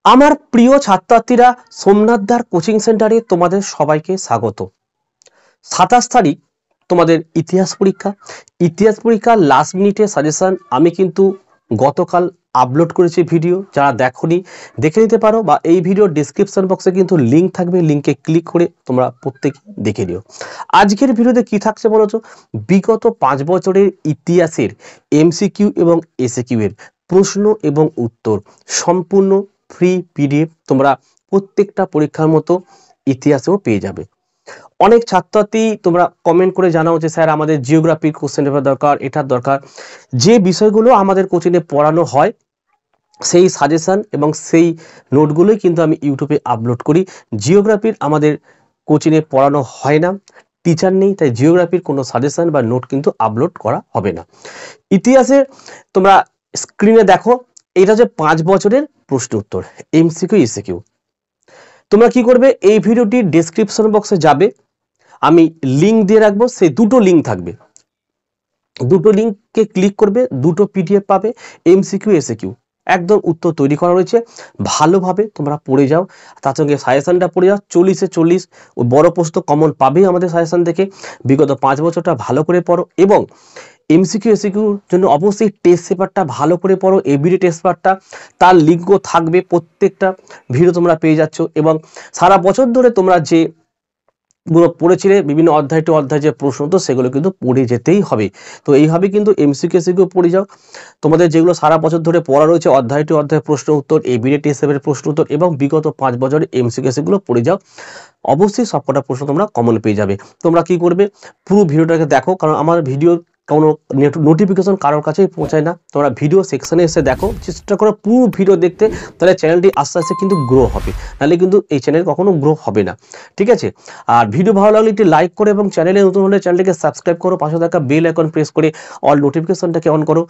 আমার প্রিয় ছাত্রছাত্রীরা, সোমনাথদার কোচিং সেন্টারে তোমাদের সবাইকে স্বাগত। 27 তারিখ তোমাদের ইতিহাস পরীক্ষার লাস্ট মিনিটে সাজেশন আমি কিন্তু গতকাল আপলোড করেছি ভিডিও। যারা দেখোনি দেখে নিতে পারো, বা এই ভিডিও ডেসক্রিপশন বক্সে কিন্তু লিঙ্ক থাকবে, লিঙ্কে ক্লিক করে তোমরা প্রত্যেকে দেখে নিও। আজকের ভিডিওতে কি থাকছে বলো তো, বিগত 5 বছরের ইতিহাসের এমসিকিউ এবং এসএকিউ এর প্রশ্ন এবং উত্তর সম্পূর্ণ ফ্রি পিডিএফ তোমরা প্রত্যেকটা পরীক্ষার মতো ইতিহাসেও পেয়ে যাবে। অনেক ছাত্রছাত্রী তোমরা কমেন্ট করে জানাও যে স্যার আমাদের জিওগ্রাফির কোশ্চেন পেপার দরকার, এটার দরকার। যে বিষয়গুলো আমাদের কোচিংয়ে পড়ানো হয় সেই সাজেশন এবং সেই নোটগুলোই কিন্তু আমি ইউটিউবে আপলোড করি। জিওগ্রাফির আমাদের কোচিংয়ে পড়ানো হয় না, টিচার নেই, তাই জিওগ্রাফির কোনো সাজেশন বা নোট কিন্তু আপলোড করা হবে না। ইতিহাসে তোমরা স্ক্রিনে দেখো, এটা হচ্ছে 5 বছরের প্রশ্ন উত্তর এমসিকিউ এসএকিউ। তোমরা কি করবে, এই ভিডিওটি ডেসক্রিপশন বক্সে যাবে, আমি লিঙ্ক দিয়ে রাখবো, সেই দুটো লিঙ্ক থাকবে, দুটো লিঙ্ককে ক্লিক করবে, দুটো পিডিএফ পাবে, এমসিকিউ এসএকিউ একদম উত্তর তৈরি করা রয়েছে। ভালোভাবে তোমরা পড়ে যাও, তার সঙ্গে সাজেশনটা পড়ে যাও। 40-এ 40 ওই বড় প্রশ্ন কমন পাবেই আমাদের সাজেশন থেকে। বিগত 5 বছরটা ভালো করে পড়ো, এবং এমসিকিউ এসিকিউর জন্য অবশ্যই টেস্ট পেপারটা ভালো করে পড়ো। এবিডি টেস্ট পেপারটা, তার লিঙ্কও থাকবে, প্রত্যেকটা ভিডিও তোমরা পেয়ে যাচ্ছ। এবং সারা বছর ধরে তোমরা যে গুলো পড়েছিলে বিভিন্ন অধ্যায় টু অধ্যায় যে প্রশ্ন, তো সেগুলো কিন্তু পড়ে যেতেই হবে। তো এইভাবে কিন্তু এমসিকিউ এসিকিউ পড়ে যাও। তোমাদের যেগুলো সারা বছর ধরে পড়া রয়েছে অধ্যায় টু অধ্যায় প্রশ্ন উত্তর, এবিডি টেস্ট পেপারের প্রশ্ন উত্তর এবং বিগত 5 বছরের এমসিকিউ এসিকিউগুলো পড়ে যাও। অবশ্যই সবকটা প্রশ্ন তোমরা কমন পেয়ে যাবে। তোমরা কি করবে, পুরো ভিডিওটাকে দেখো, কারণ আমার ভিডিও কোনো নোটিফিকেশন কারোর কাছেই পৌঁছায় না। তোমরা ভিডিও সেকশনে এসে দেখো, চেষ্টা করো পুরো ভিডিও দেখতে, তাহলে চ্যানেলটি আস্তে আস্তে কিন্তু গ্রো হবে, নাহলে কিন্তু এই চ্যানেল কখনো গ্রো হবে না। ঠিক আছে? আর ভিডিও ভালো লাগলে একটি লাইক করো, এবং চ্যানেলে নতুন হলে চ্যানেলটিকে সাবস্ক্রাইব করো, পাশে থাকা বেল আইকন প্রেস করে অল নোটিফিকেশনটাকে অন করো।